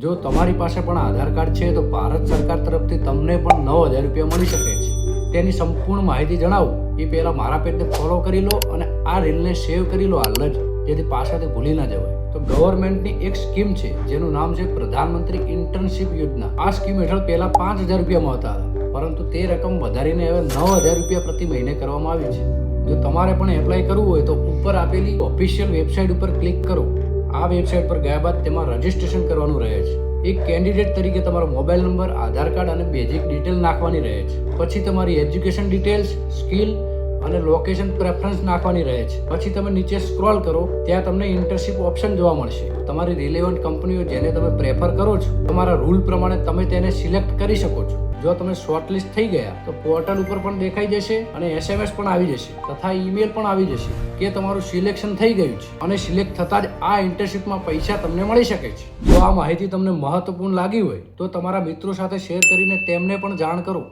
જો તમારી પાસે પણ આધાર કાર્ડ છે તો ભારત સરકાર તરફથી તમને પણ 9,000 રૂપિયા મળી શકે છે. તેની સંપૂર્ણ માહિતી જણાવું એ પહેલા મારા પેજને ફોલો કરી લો અને આ રીલને સેવ કરી લો હાલ જ, જેથી પાછળથી ભૂલી ના જવાય. તો ગવર્મેન્ટની એક સ્કીમ છે જેનું નામ છે પ્રધાનમંત્રી ઇન્ટર્નશિપ યોજના. આ સ્કીમ હેઠળ પહેલા 5,000 રૂપિયા મળતા હતા, પરંતુ તે રકમ વધારીને હવે 9,000 રૂપિયા પ્રતિ મહિને કરવામાં આવી છે. જો તમારે પણ એપ્લાય કરવું હોય તો ઉપર આપેલી ઓફિશિયલ વેબસાઇટ ઉપર ક્લિક કરો. આ વેબસાઇટ પર ગયા બાદ તેમાં રજીસ્ટ્રેશન કરવાનું રહે છે. એક કેન્ડિડેટ તરીકે તમારો મોબાઈલ નંબર, આધાર કાર્ડ અને બેઝિક ડિટેલ નાખવાની રહે છે. પછી તમારી એજ્યુકેશન ડિટેલ્સ, સ્કિલ અને લોકેશન પ્રેફરન્સ નાખવાની રહે છે. પછી તમે નીચે સ્ક્રોલ કરો, ત્યાં તમને ઇન્ટર્નશિપ ઓપ્શન જોવા મળશે. તમારી રિલેવન્ટ કંપનીઓ જેને તમે પ્રેફર કરો છો, તમારા રૂલ પ્રમાણે તમે તેને સિલેક્ટ કરી શકો છો. જો તમે શોર્ટલિસ્ટ થઈ ગયા તો પોર્ટલ ઉપર પણ દેખાઈ જશે અને SMS પણ આવી જશે તથા ઈમેલ પણ આવી જશે કે તમારું સિલેક્શન થઈ ગયું છે અને સિલેક્ટ થતાં જ આ ઇન્ટર્નશિપમાં પૈસા તમને મળી શકે છે. જો આ માહિતી તમને મહત્વપૂર્ણ લાગી હોય તો તમારા મિત્રો સાથે શેર કરીને તેમને પણ જાણ કરો.